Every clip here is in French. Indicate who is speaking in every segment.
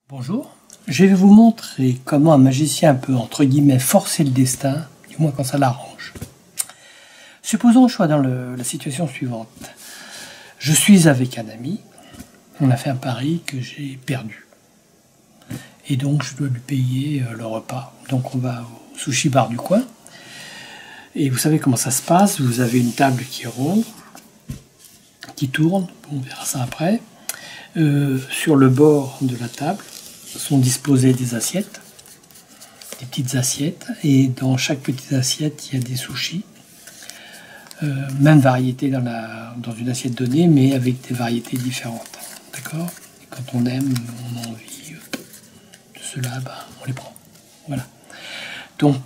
Speaker 1: Bonjour, je vais vous montrer comment un magicien peut, entre guillemets, forcer le destin, du moins quand ça l'arrange. Supposons que je sois dans la situation suivante. Je suis avec un ami, on a fait un pari que j'ai perdu. Et donc je dois lui payer le repas. Donc on va au sushi bar du coin. Et vous savez comment ça se passe, vous avez une table qui est ronde, qui tourne, on verra ça après. Sur le bord de la table sont disposées des assiettes, des petites assiettes, et dans chaque petite assiette, il y a des sushis, même variété dans une assiette donnée, mais avec des variétés différentes. D'accord? Et quand on aime, on a envie de cela, on les prend. Voilà. Donc,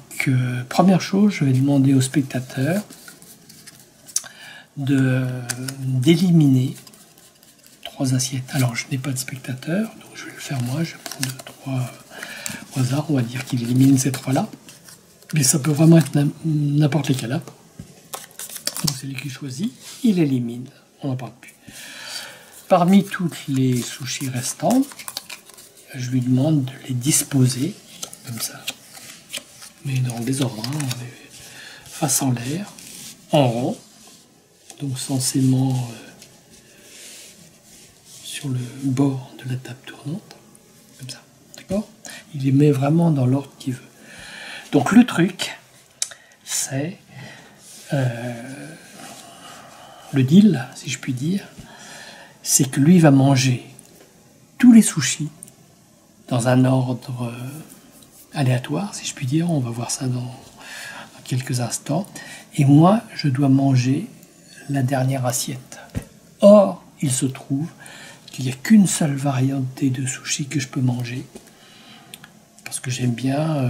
Speaker 1: première chose, je vais demander au spectateur d'éliminer 3 assiettes. Alors, je n'ai pas de spectateur, donc je vais le faire moi. Je vais prendre 3 au hasard. On va dire qu'il élimine ces 3-là. Mais ça peut vraiment être n'importe lesquels. Donc, c'est lui qui choisit. Il élimine. On n'en parle plus. Parmi toutes les sushis restants, je lui demande de les disposer comme ça. Mais dans le désordre, face en l'air, en rond. Donc, censément sur le bord de la table tournante, comme ça, d'accord? Il les met vraiment dans l'ordre qu'il veut. Donc le truc, c'est le deal, si je puis dire, c'est que lui va manger tous les sushis dans un ordre aléatoire, si je puis dire. On va voir ça dans quelques instants. Et moi, je dois manger la dernière assiette. Or, il se trouve qu'il n'y a qu'une seule variété de sushi que je peux manger, parce que j'aime bien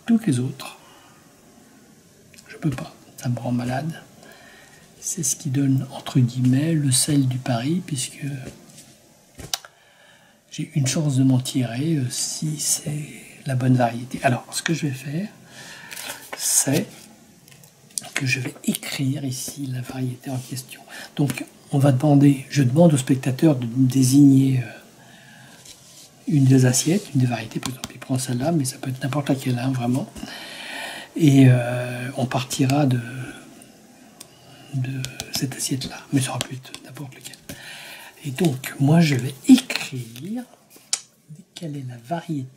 Speaker 1: toutes les autres. Je peux pas, ça me rend malade. C'est ce qui donne, entre guillemets, le sel du pari, puisque j'ai une chance de m'en tirer si c'est la bonne variété. Alors, ce que je vais faire, c'est que je vais écrire ici la variété en question. Donc, je demande au spectateur de désigner une des assiettes, une des variétés. Par exemple, il prend celle-là, mais ça peut être n'importe laquelle, vraiment. Et on partira de cette assiette-là, mais ça aura pu être n'importe lequel. Et donc, moi, je vais écrire quelle est la variété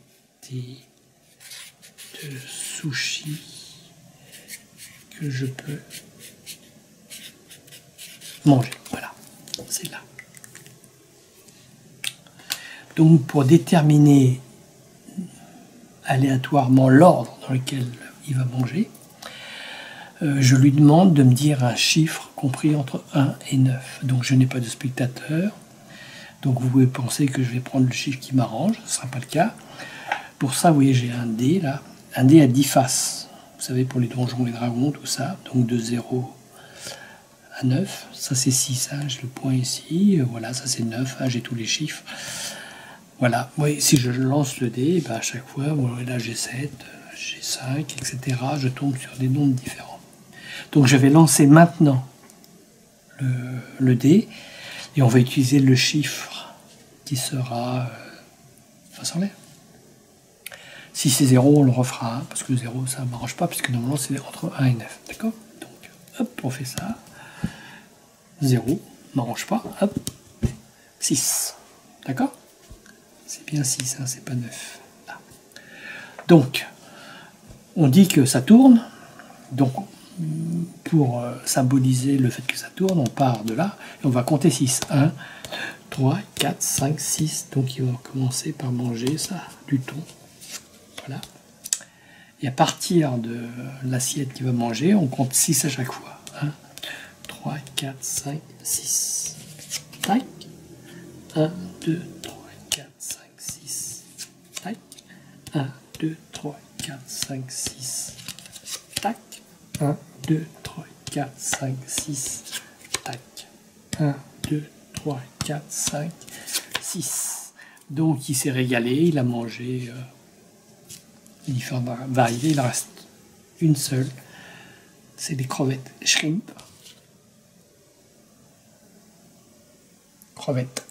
Speaker 1: de sushi que je peux manger. Voilà, c'est là. Donc, pour déterminer aléatoirement l'ordre dans lequel il va manger, je lui demande de me dire un chiffre compris entre 1 et 9. Donc, je n'ai pas de spectateur. Donc, vous pouvez penser que je vais prendre le chiffre qui m'arrange. Ce ne sera pas le cas. Pour ça, vous voyez, j'ai un dé là. Un dé à 10 faces. Vous savez, pour les donjons, les dragons, tout ça. Donc, de 0 à 9. Ça, c'est 6. J'ai le point ici. Voilà, ça, c'est 9. J'ai tous les chiffres. Voilà. Oui, si je lance le dé, à chaque fois, là, j'ai 7, j'ai 5, etc. Je tombe sur des nombres différents. Donc, je vais lancer maintenant le dé. Et on va utiliser le chiffre qui sera face en l'air. Si c'est 0, on le refera, parce que 0, ça ne m'arrange pas, puisque normalement, c'est entre 1 et 9. D'accord? Donc, hop, on fait ça. 0, ne m'arrange pas. Hop, 6. D'accord? C'est bien 6, c'est pas 9. Là. Donc, on dit que ça tourne. Donc, pour symboliser le fait que ça tourne, on part de là et on va compter 6. 1, 2, 3, 4, 5, 6. Donc il va commencer par manger ça, du thon. Voilà. Et à partir de l'assiette qu'il va manger, on compte 6 à chaque fois. 1, 2, 3, 4, 5, 6. Tac. 1, 2, 3, 4, 5, 6. Tac. 1, 2, 3, 4, 5, 6. Tac. 1, 2, 3, 4, 5, 6, tac. 1, 2, 3, 4, 5, 6. Donc il s'est régalé, il a mangé différentes variétés, il en reste une seule. C'est des crevettes shrimp. Crevettes.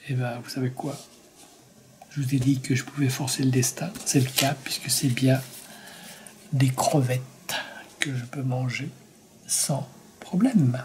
Speaker 1: Et vous savez quoi? Je vous ai dit que je pouvais forcer le destin. C'est le cas puisque c'est bien des crevettes que je peux manger sans problème.